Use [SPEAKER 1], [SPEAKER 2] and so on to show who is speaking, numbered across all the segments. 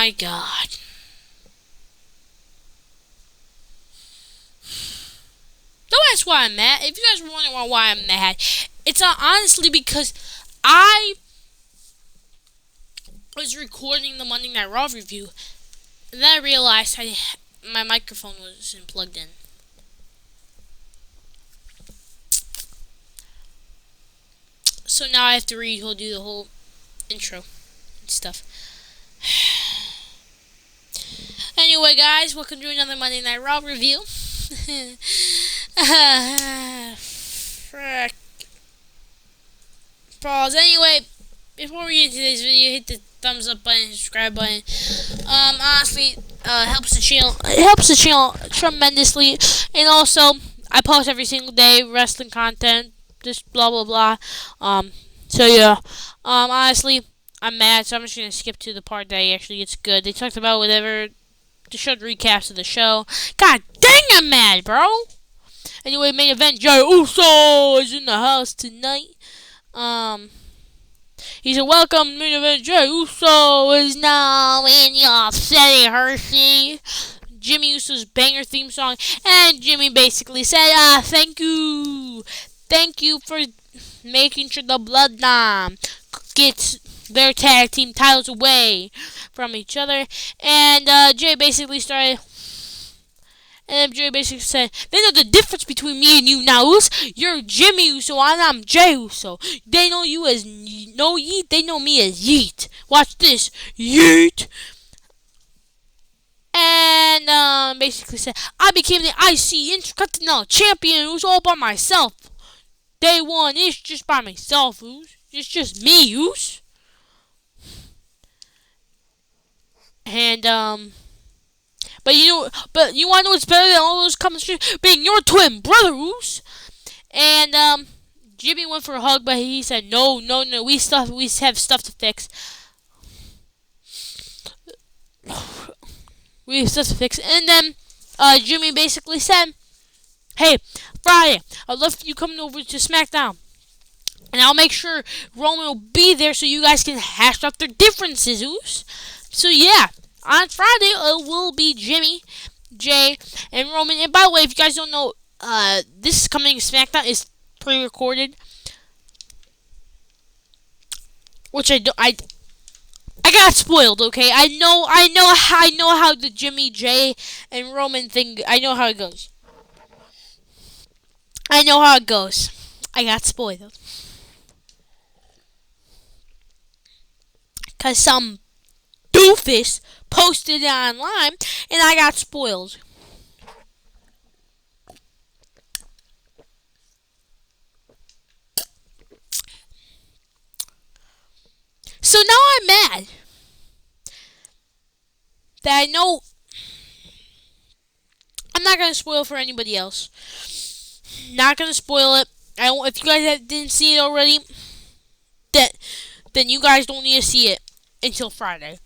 [SPEAKER 1] my god. Don't ask why I'm mad. If you guys were wondering why I'm mad, it's honestly because I was recording the Monday Night Raw review, and then I realized my microphone wasn't plugged in. So now I have to do the whole intro and stuff. Anyway, guys, welcome to another Monday Night Raw review. Frick. Pause. Anyway, before we get into today's video, hit the thumbs up button, subscribe button. Honestly, helps the channel. It helps the channel tremendously, and also I post every single day wrestling content. Just blah blah blah. So yeah. Honestly, I'm mad, so I'm just gonna skip to the part that actually gets good. They talked about whatever. They showed recaps of the show. God dang, I'm mad, bro. Anyway, main event, Jey Uso is in the house tonight. He said, welcome, main event, Jey Uso is now in your city, Hershey. Jimmy Uso's banger theme song, and Jimmy basically said, thank you for making sure the Bloodline gets their tag team titles away from each other. And Jay basically said, they know the difference between me and you now. You're Jimmy Uso and I'm Jey Uso. They know you as no Yeet, they know me as Yeet. Watch this, Yeet. And basically said, I became the IC Intercontinental Champion. It was all by myself. Day one, it's just by myself, it's just me, Oos. And but you want to know what's better than all those comments? Being your twin brother, Oos. And Jimmy went for a hug, but he said, no, we have stuff to fix. We have stuff to fix. And then Jimmy basically said, hey, Friday, I'd love you coming over to SmackDown. And I'll make sure Roman will be there so you guys can hash out their differences, Oos. So yeah, on Friday it will be Jimmy, Jay, and Roman. And by the way, if you guys don't know, this coming SmackDown is pre-recorded, which I got spoiled. Okay, I know how the Jimmy, Jay, and Roman thing. I know how it goes. I got spoiled. Because some doofus posted it online, and I got spoiled. So now I'm mad that I know I'm not going to spoil for anybody else. Not going to spoil it. If you guys didn't see it already, then you guys don't need to see it until Friday.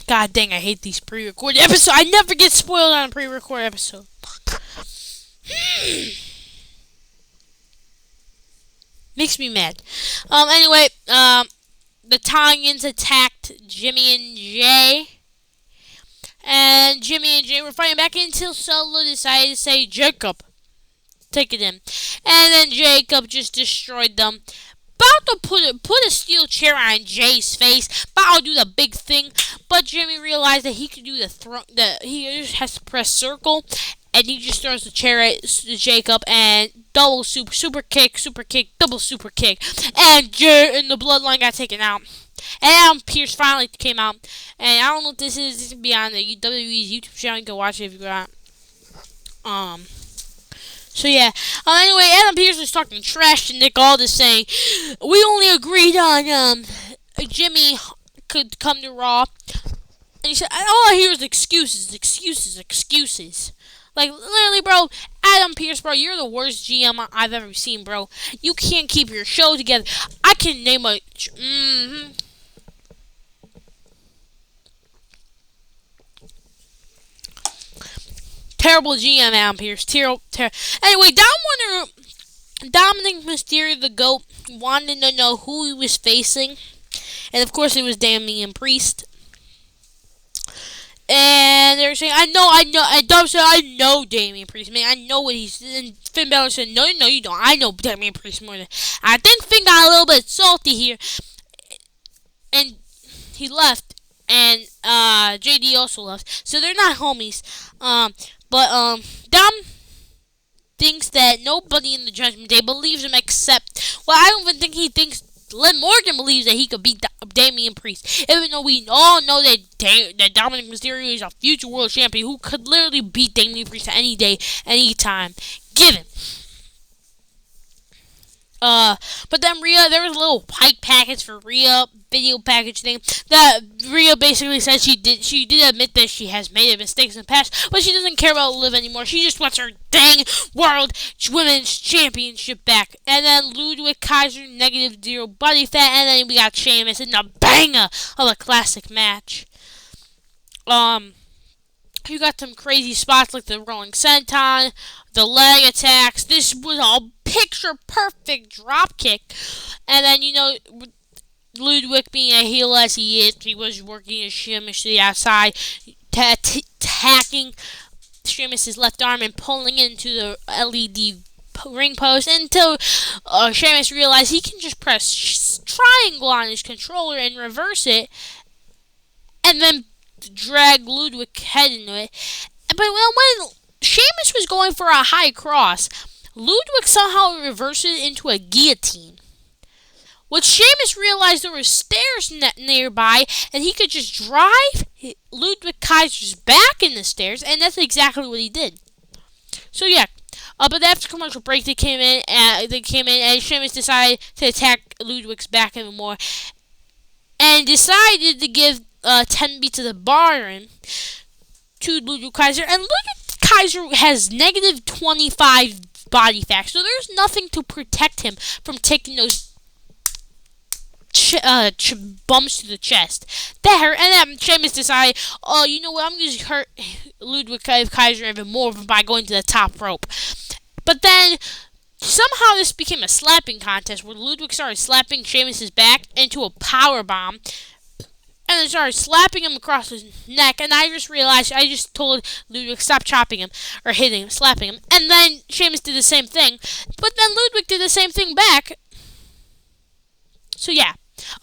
[SPEAKER 1] God dang, I hate these pre-recorded episodes. I never get spoiled on a pre-recorded episode. Makes me mad. Anyway, the Tongans attacked Jimmy and Jay. And Jimmy and Jay were fighting back until Solo decided to say, Jacob, take it in. And then Jacob just destroyed them. About to put a steel chair on Jay's face. About to do the big thing. But Jimmy realized that he could do he just has to press circle. And he just throws the chair at Jacob and double super kick, double super kick. And the Bloodline got taken out. And Adam Pearce finally came out. And I don't know what this is. This is going to be on the WWE's YouTube channel. You can watch it if you want. So yeah. Anyway, Adam Pearce was talking trash to Nick Aldis, saying, we only agreed on Jimmy could come to Raw. And he said, all I hear is excuses. Like, literally, bro, Adam Pearce, bro, you're the worst GM I've ever seen, bro. You can't keep your show together. I can name a... Terrible GM, Adam Pearce. Anyway, Dominic Mysterio, the GOAT, wanted to know who he was facing. And of course, it was Damian Priest. And they're saying, and Dom said, I know Damian Priest, man. I know what he's. And Finn Balor said, no, you don't. I know Damian Priest more than. I think Finn got a little bit salty here. And he left. And JD also left. So they're not homies. But Dom thinks that nobody in the Judgment Day believes him except. Well, I don't even think he thinks. Liv Morgan believes that he could beat Damian Priest, even though we all know that Dominic Mysterio is a future world champion who could literally beat Damian Priest any day, any time, given. But then Rhea, there was a little hype package for Rhea, video package thing, that Rhea basically said she did admit that she has made mistakes in the past, but she doesn't care about Liv anymore. She just wants her dang World Women's Championship back. And then Ludwig Kaiser, -0 body fat, and then we got Sheamus in the banger of a classic match. You got some crazy spots like the rolling senton, the leg attacks. This was a picture-perfect drop kick. And then, Ludwig being a heel as he is, he was working his Sheamus to the outside, attacking Sheamus' left arm and pulling into the LED ring post until Sheamus realized he can just press triangle on his controller and reverse it, and then drag Ludwig head into it. But when Sheamus was going for a high cross, Ludwig somehow reversed it into a guillotine. When Sheamus realized there were stairs nearby, and he could just drive Ludwig Kaiser's back in the stairs, and that's exactly what he did. So yeah, but after commercial break, they came in, and Sheamus decided to attack Ludwig's back even more, and decided to give 10 beats of the Baron to Ludwig Kaiser, and Ludwig Kaiser has -25 body fat, so there's nothing to protect him from taking those bumps to the chest. That hurt, and then Sheamus decided, oh, you know what, I'm going to hurt Ludwig Kaiser even more by going to the top rope. But then, somehow this became a slapping contest where Ludwig started slapping Sheamus' back into a power bomb, and then started slapping him across his neck, and I just told Ludwig, stop chopping him, or hitting him, slapping him, and then Sheamus did the same thing, but then Ludwig did the same thing back. So yeah.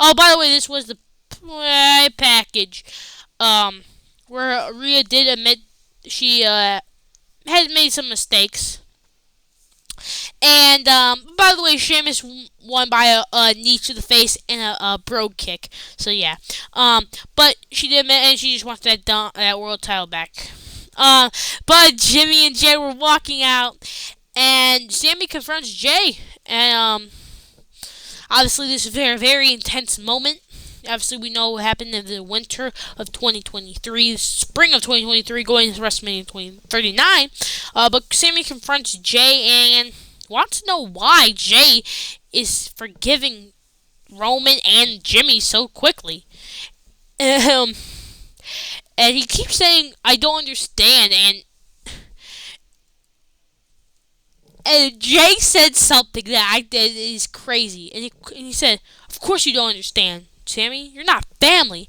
[SPEAKER 1] Oh, by the way, this was the package, where Rhea did admit she, had made some mistakes. And, by the way, Sheamus won by a knee to the face and a brogue kick. So, yeah. But she did admit, and she just wants that world title back. But Jimmy and Jay were walking out, and Sami confronts Jay. And, obviously, this is a very, very intense moment. Obviously, we know what happened in the winter of 2023, spring of 2023, going into WrestleMania 2039. But Sami confronts Jay and wants to know why Jay is forgiving Roman and Jimmy so quickly. And he keeps saying, I don't understand. And Jay said something that is crazy. And he said, of course you don't understand, Sami. You're not family.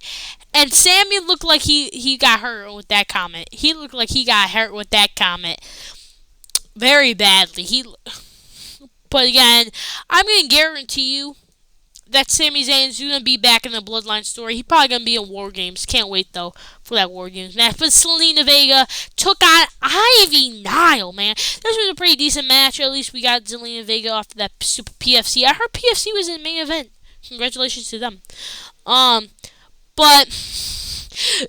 [SPEAKER 1] And Sami looked like he got hurt with that comment. He looked like he got hurt with that comment very badly. But again, I'm going to guarantee you that Sami Zayn's going to be back in the Bloodline story. He's probably going to be in War Games. Can't wait, though, for that War Games match. But Zelina Vega took on Ivy Nile, man. This was a pretty decent match. At least we got Zelina Vega off that Super PFC. I heard PFC was in the main event. Congratulations to them. But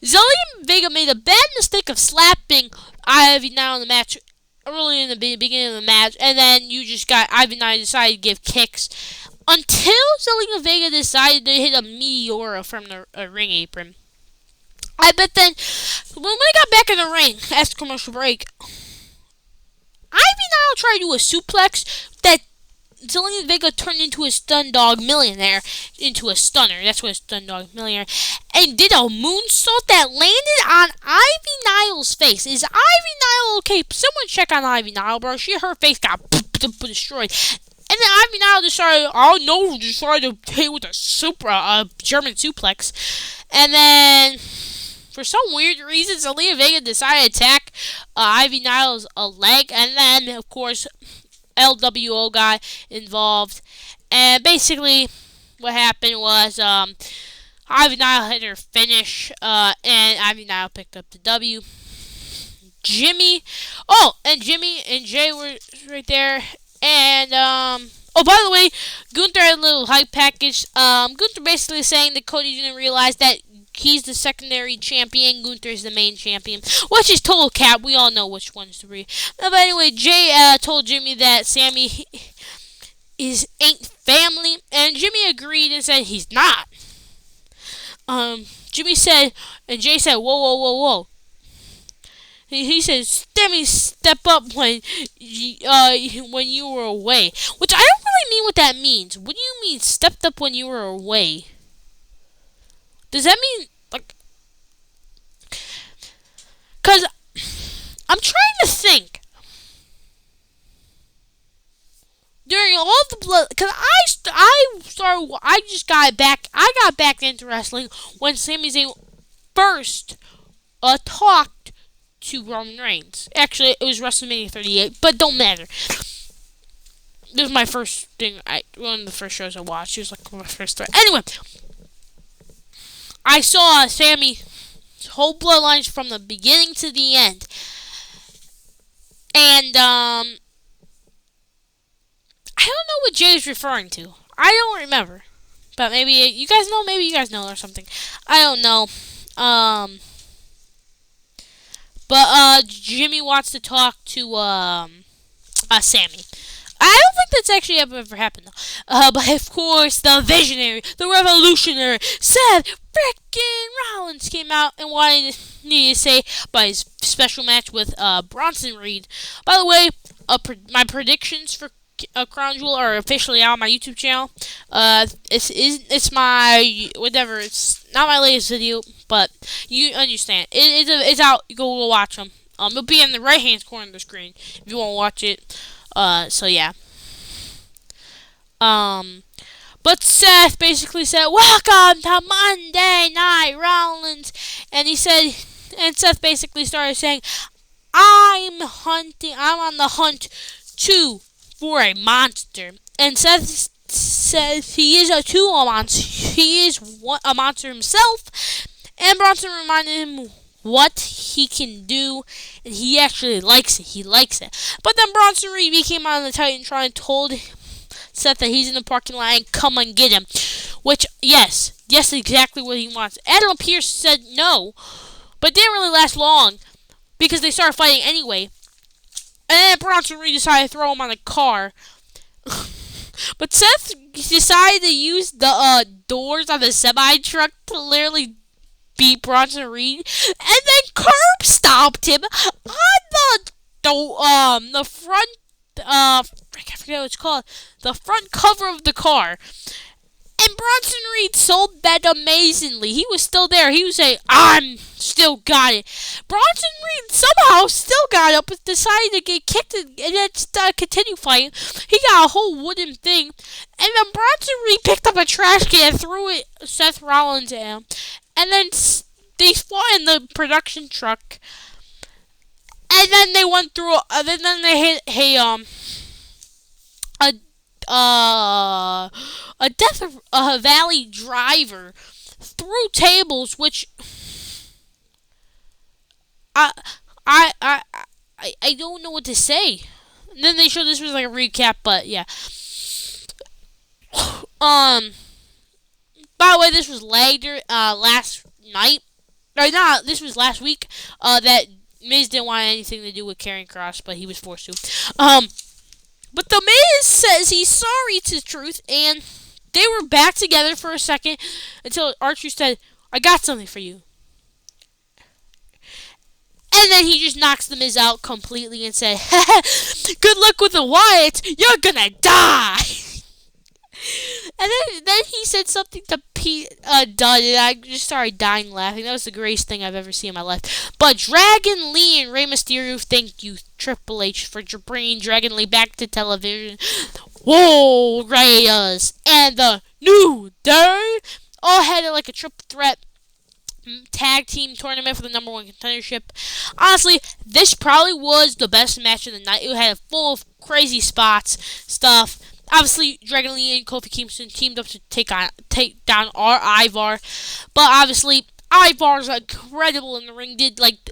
[SPEAKER 1] Zelina Vega made a bad mistake of slapping Ivy Nile in the match early in the beginning of the match, and then you just got Ivy Nile decided to give kicks until Zelina Vega decided to hit a Meteora from the ring apron. I bet then, when we got back in the ring after commercial break, Ivy Nile tried to do a suplex that Zelina Vega turned into a Stun Dog Millionaire, into a stunner. That's what a Stun Dog Millionaire. And did a moonsault that landed on Ivy Nile's face. Is Ivy Nile okay? Someone check on Ivy Nile, bro. Her face got destroyed. And then Ivy Nile decided, oh no, decided to hit with a German suplex. And then, for some weird reason, Zelina Vega decided to attack Ivy Nile's leg. And then, of course, LWO got involved. And basically, what happened was Ivy Nile hit her finish, and Ivy Nile picked up the W. Jimmy and Jay were right there. And, oh, by the way, Gunther had a little hype package. Gunther basically saying that Cody didn't realize that he's the secondary champion, Gunther's the main champion, which is total cap. We all know which one's the real. But anyway, Jay told Jimmy that Sami ain't family, and Jimmy agreed and said he's not. Jimmy said, and Jay said, whoa, whoa, whoa, whoa. He said, Sami step up when you were away. Which I don't really mean what that means. What do you mean stepped up when you were away? Does that mean, like... Because I'm trying to think. During all the blood... Because I got back into wrestling when Sami Zayn first talked to Roman Reigns. Actually, it was WrestleMania 38, but don't matter. This was my first thing. One of the first shows I watched. It was like my first thing. Anyway, I saw Sami's whole bloodlines from the beginning to the end, and I don't know what Jay's referring to. I don't remember, but maybe you guys know. Maybe you guys know or something. I don't know. But Jimmy wants to talk to Sami. I don't think that's actually ever happened, though. But of course, the visionary, the revolutionary, Seth frickin' Rollins came out and wanted to say about his special match with Bronson Reed. By the way, my predictions for Crown Jewel are officially out on my YouTube channel. It's my whatever. It's not my latest video, but you understand. It's out. Go watch them. It'll be in the right hand corner of the screen if you want to watch it. So yeah. But Seth basically said, "Welcome to Monday Night Rollins," and Seth basically started saying, I'm on the hunt too for a monster. And Seth says he is a monster. He is a monster himself. And Bronson reminded him what he can do, and he actually likes it. He likes it. But then Bronson Reed came out on the Titantron and told Seth that he's in the parking lot and come and get him. Which, yes, exactly what he wants. Adam Pearce said no, but didn't really last long because they started fighting anyway. And then Bronson Reed decided to throw him on a car. But Seth decided to use the doors on the semi-truck to literally beat Bronson Reed. And then curb stomped him on the front, I forget what it's called, the front cover of the car. And Bronson Reed sold that amazingly. He was still there. He was saying, I'm still got it. Bronson Reed somehow still got up, but decided to get kicked and then continue fighting. He got a whole wooden thing. And then Bronson Reed picked up a trash can and threw it Seth Rollins at him. And then they fought in the production truck. And then they went through, then they hit a Death Valley driver through tables, which I don't know what to say. And then they showed this was like a recap, but yeah. By the way, this was later last night. Or not, this was last week. That Miz didn't want anything to do with Karrion Kross, but he was forced to. But the Miz says he's sorry to Truth, and they were back together for a second until R-Truth said, I got something for you. And then he just knocks the Miz out completely and said, good luck with the Wyatts, you're gonna die! And then he said something to Pete Dunne, and I just started dying laughing. That was the greatest thing I've ever seen in my life. But Dragon Lee and Rey Mysterio, thank you, Triple H, for bringing Dragon Lee back to television. Whoa, Raiders and the New Day all had like a triple threat tag team tournament for the number one contendership. Honestly, this probably was the best match of the night. It had full of crazy spots, stuff. Obviously, Dragon Lee and Kofi Kingston teamed up to take down our Ivar, but obviously Ivar's incredible in the ring. Did like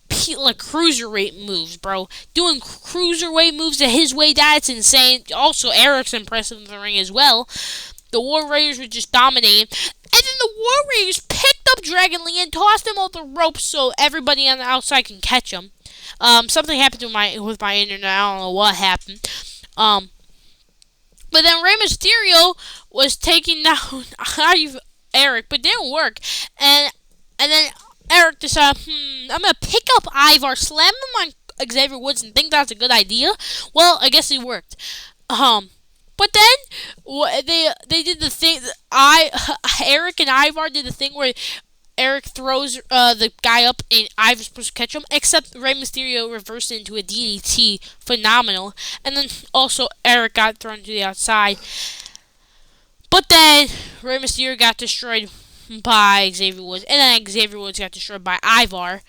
[SPEAKER 1] cruiserweight moves, bro. Doing cruiserweight moves at his way, that's insane. Also, Eric's impressive in the ring as well. The War Raiders were just dominating. And then the War Raiders picked up Dragon Lee and tossed him off the ropes so everybody on the outside can catch him. Something happened with my internet. I don't know what happened. But then Rey Mysterio was taking down Eric, but it didn't work. And then Eric decided, I'm gonna pick up Ivar, slam him on Xavier Woods, and think that's a good idea. Well, I guess it worked. But then they did the thing. Eric and Ivar did the thing where Eric throws the guy up and Ivar's supposed to catch him. Except Rey Mysterio reversed it into a DDT, phenomenal. And then also Eric got thrown to the outside. But then Rey Mysterio got destroyed by Xavier Woods, and then Xavier Woods got destroyed by Ivar.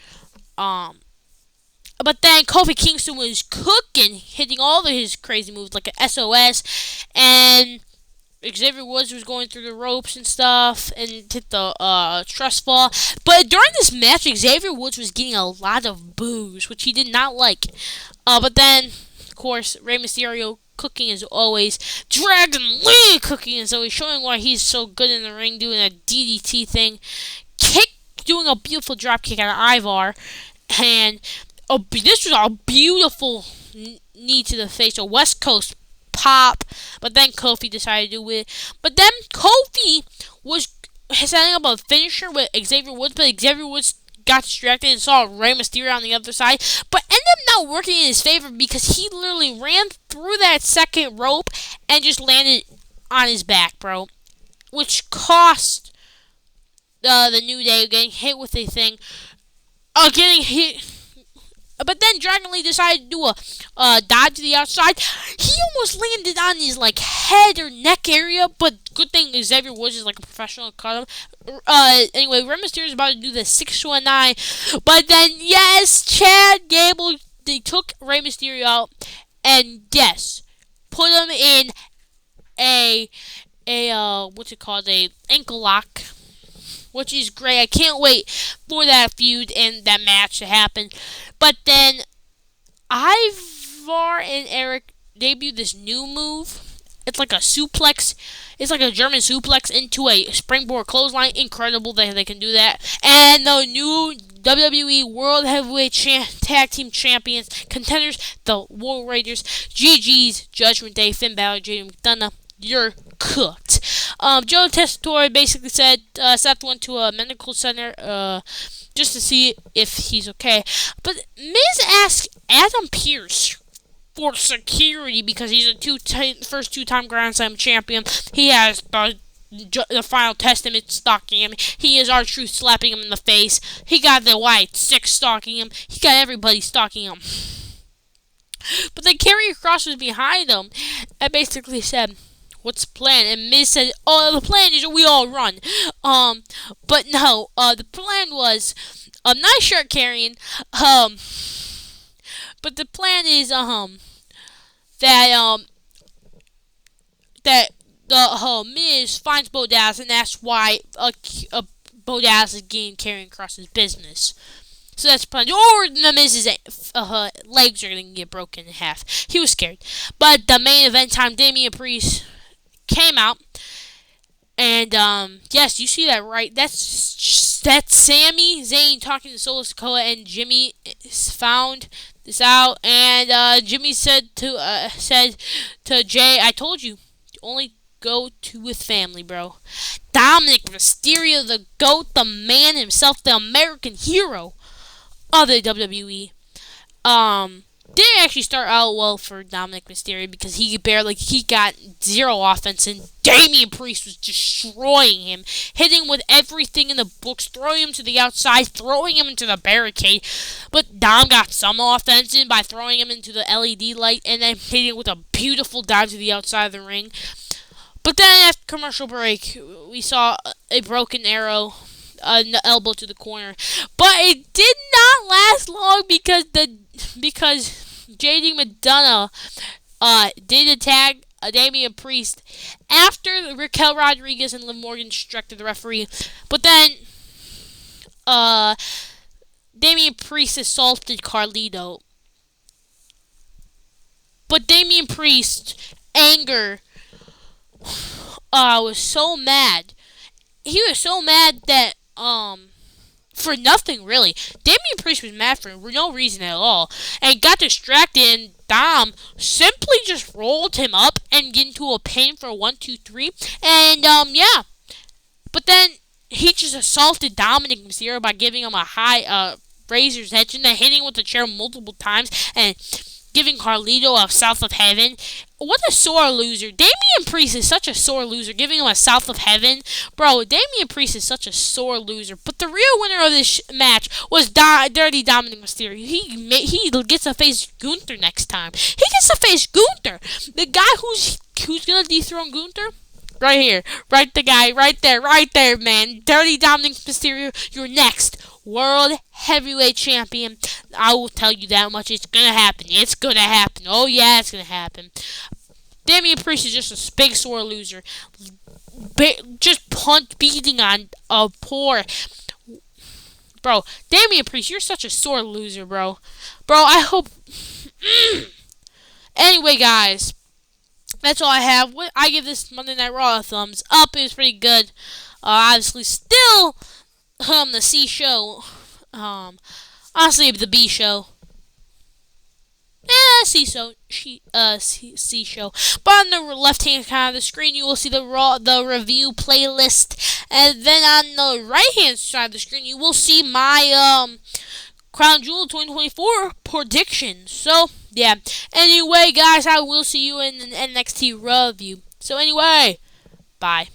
[SPEAKER 1] But then Kofi Kingston was cooking, hitting all of his crazy moves like an SOS, and Xavier Woods was going through the ropes and stuff, and hit the trust fall. But during this match, Xavier Woods was getting a lot of boos, which he did not like. But then, of course, Rey Mysterio cooking as always. Dragon Lee cooking as always, showing why he's so good in the ring, doing a DDT thing. Doing a beautiful drop kick out of Ivar. And this was a beautiful knee to the face, a West Coast pop. But then Kofi decided to do it. But then Kofi was setting up a finisher with Xavier Woods, but Xavier Woods got distracted and saw Rey Mysterio on the other side, but ended up not working in his favor because he literally ran through that second rope and just landed on his back, bro, which cost the New Day getting hit with a thing, getting hit. But then Dragon Lee decided to do a dodge to the outside. He almost landed on his head or neck area, but good thing Xavier Woods is like a professional cut him. Anyway, Rey Mysterio is about to do the 619, but then yes, Chad Gable, they took Rey Mysterio out, and yes, put him in a what's it called, a ankle lock, which is great. I can't wait for that feud and that match to happen. But then Ivar and Eric debuted this new move. It's like a suplex. It's like a German suplex into a springboard clothesline. Incredible that they can do that. And the new WWE World Heavyweight Tag Team Champions, contenders, the War Raiders, GG's, Judgment Day, Finn Balor, JD McDonough. You're cooked. Joe Tessitore basically said Seth went to a medical center just to see if he's okay. But Miz asked Adam Pearce for security because he's a first two-time Grand Slam champion. He has the Final Testament stalking him. He is R-Truth slapping him in the face. He got the White Six stalking him. He got everybody stalking him. But then Karrion Kross was behind him and basically said, "What's the plan?" And Miz said, "Oh, the plan is that we all run." But no, the plan was, nice shirt, Karrion. But the plan is, that the Miz finds Bo Dallas, and that's why Bo Dallas is getting Karrion Kross's business. So that's the plan. Or the Miz's legs are going to get broken in half. He was scared. But the main event time, Damian Priest came out, and yes, you see that right? That's Sami Zayn talking to Solo Sikoa, and Jimmy found this out, and Jimmy said to Jay, "I told you, only go with family, bro." Dominic Mysterio, the GOAT, the man himself, the American hero of the WWE. didn't actually start out well for Dominic Mysterio because he got zero offense, and Damian Priest was destroying him, hitting with everything in the books, throwing him to the outside, throwing him into the barricade. But Dom got some offense in by throwing him into the LED light and then hitting with a beautiful dive to the outside of the ring. But then after commercial break, we saw a broken arrow, an elbow to the corner. But it did not last long because JD McDonough did attack Damian Priest after Raquel Rodriguez and Liv Morgan distracted the referee. But then Damian Priest assaulted Carlito. But Damian Priest's anger was so mad. He was so mad that for nothing really. Damian Priest was mad for no reason at all, and got distracted. And Dom simply just rolled him up and get into a pin for 1, 2, 3. And yeah. But then he just assaulted Dominic Mysterio by giving him a high razor's edge and then hitting with the chair multiple times and giving Carlito a South of Heaven. What a sore loser. Damian Priest is such a sore loser, giving him a South of Heaven. Bro, Damian Priest is such a sore loser. But the real winner of this match was Dirty Dominic Mysterio. He gets to face Gunther next time. He gets to face Gunther. The guy who's going to dethrone Gunther? Right here. Right the guy. Right there, man. Dirty Dominic Mysterio, you're next. World Heavyweight Champion. I will tell you that much. It's gonna happen. It's gonna happen. Oh yeah, it's gonna happen. Damian Priest is just a big sore loser. Just beating on a poor. Bro, Damian Priest, you're such a sore loser, bro. Bro, I hope. Anyway, guys, that's all I have. I give this Monday Night Raw a thumbs up. It was pretty good. Obviously, still. The C show. Honestly, the B show. C show. But on the left-hand side of the screen, you will see the review playlist, and then on the right-hand side of the screen, you will see my Crown Jewel 2024 predictions. So yeah. Anyway, guys, I will see you in the NXT review. So anyway, bye.